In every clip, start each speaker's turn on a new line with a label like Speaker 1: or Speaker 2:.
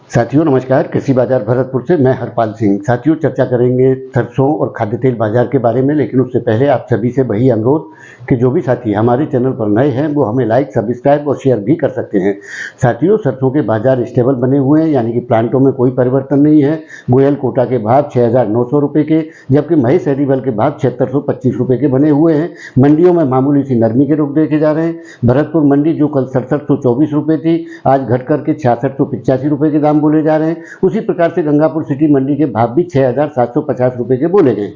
Speaker 1: साथियों नमस्कार, कृषि बाजार भरतपुर से मैं हरपाल सिंह। साथियों चर्चा करेंगे सरसों और खाद्य तेल बाजार के बारे में, लेकिन उससे पहले आप सभी से वही अनुरोध कि जो भी साथी हमारे चैनल पर नए हैं वो हमें लाइक, सब्सक्राइब और शेयर भी कर सकते हैं। साथियों सरसों के बाजार स्टेबल बने हुए हैं, यानी कि प्लांटों में कोई परिवर्तन नहीं है। गोयल कोटा के भाव 6,900 रुपये के, जबकि महेश एडिबल के भाव 7,625 रुपये के बने हुए हैं। मंडियों में मामूली सी नरमी के रुख देखे जा रहे हैं। भरतपुर मंडी जो कल 6724 रुपये थी, आज घट करके 6685 रुपये के दाम बोले जा रहे हैं। उसी प्रकार से गंगापुर सिटी मंडी के भाव भी 6,750 रुपये के बोले गए।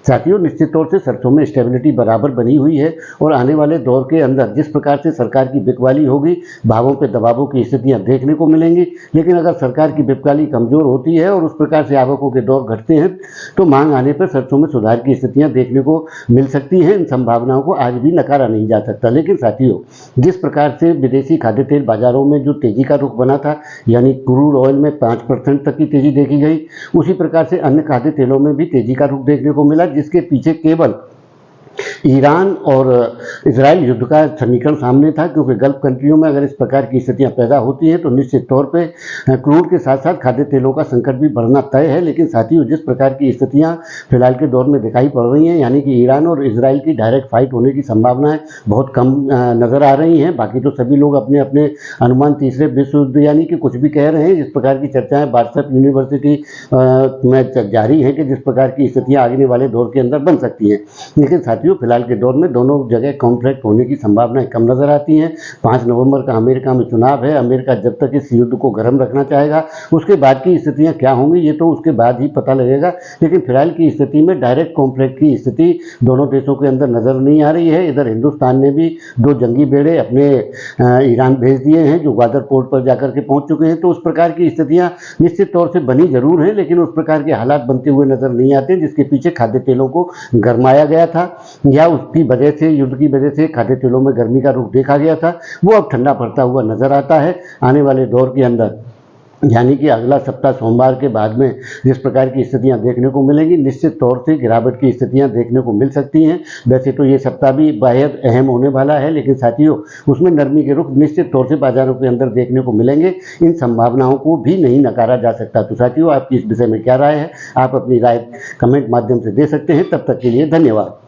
Speaker 1: साथियों निश्चित तौर से सरसों में स्टेबिलिटी बराबर बनी हुई है और आने वाले दौर के अंदर जिस प्रकार से सरकार की बिकवाली होगी, भावों पे दबावों की स्थितियां देखने को मिलेंगी। लेकिन अगर सरकार की बिकवाली कमजोर होती है और उस प्रकार से आवकों के दौर घटते हैं तो मांग आने पर सरसों में सुधार की स्थितियां देखने को मिल सकती हैं। इन संभावनाओं को आज भी नकारा नहीं जा सकता। लेकिन साथियों जिस प्रकार से विदेशी खाद्य तेल बाजारों में जो तेजी का रुख बना था, यानी क्रूड ऑयल में 5% तक की तेजी देखी गई, उसी प्रकार से अन्य खाद्य तेलों में भी तेजी का रुख देखने को मिला, जिसके पीछे केवल ईरान और इजराइल युद्ध का समीकरण सामने था। क्योंकि गल्फ कंट्रियों में अगर इस प्रकार की स्थितियां पैदा होती हैं तो निश्चित तौर पे क्रूड के साथ साथ खाद्य तेलों का संकट भी बढ़ना तय है। लेकिन साथियों जिस प्रकार की स्थितियां फिलहाल के दौर में दिखाई पड़ रही हैं, यानी कि ईरान और इजराइल की डायरेक्ट फाइट होने की संभावनाएं बहुत कम नजर आ रही हैं। बाकी तो सभी लोग अपने अपने अनुमान तीसरे विश्व युद्ध यानी कि कुछ भी कह रहे हैं। इस प्रकार की चर्चाएं व्हाट्सएप यूनिवर्सिटी में जारी है कि जिस प्रकार की स्थितियां आगे वाले दौर के अंदर बन सकती हैं। लेकिन साथियों फिलहाल के दौर में दोनों जगह कॉन्फ्लिक्ट होने की संभावनाएं कम नजर आती हैं। 5 नवंबर का अमेरिका में चुनाव है। अमेरिका जब तक इस युद्ध को गर्म रखना चाहेगा, उसके बाद की स्थितियां क्या होंगी ये तो उसके बाद ही पता लगेगा। लेकिन फिलहाल की स्थिति में डायरेक्ट कॉन्फ्लिक्ट की स्थिति दोनों देशों के अंदर नजर नहीं आ रही है। इधर हिंदुस्तान ने भी 2 जंगी बेड़े अपने ईरान भेज दिए हैं, जो ग्वादर पोर्ट पर जाकर के पहुंच चुके हैं। तो उस प्रकार की स्थितियां निश्चित तौर से बनी जरूर है, लेकिन उस प्रकार के हालात बनते हुए नजर नहीं आते जिसके पीछे खाद्य तेलों को गरमाया गया था, या उसकी वजह से, युद्ध की वजह से खाद्य तेलों में गर्मी का रुख देखा गया था, वो अब ठंडा पड़ता हुआ नजर आता है। आने वाले दौर के अंदर यानी कि अगला सप्ताह सोमवार के बाद में जिस प्रकार की स्थितियां देखने को मिलेंगी, निश्चित तौर से गिरावट की स्थितियां देखने को मिल सकती हैं। वैसे तो ये सप्ताह भी बेहद अहम होने वाला है, लेकिन साथियों उसमें नरमी के रुख निश्चित तौर से बाजारों के अंदर देखने को मिलेंगे। इन संभावनाओं को भी नहीं नकारा जा सकता। तो साथियों आपकी इस विषय में क्या राय है, आप अपनी राय कमेंट माध्यम से दे सकते हैं। तब तक के लिए धन्यवाद।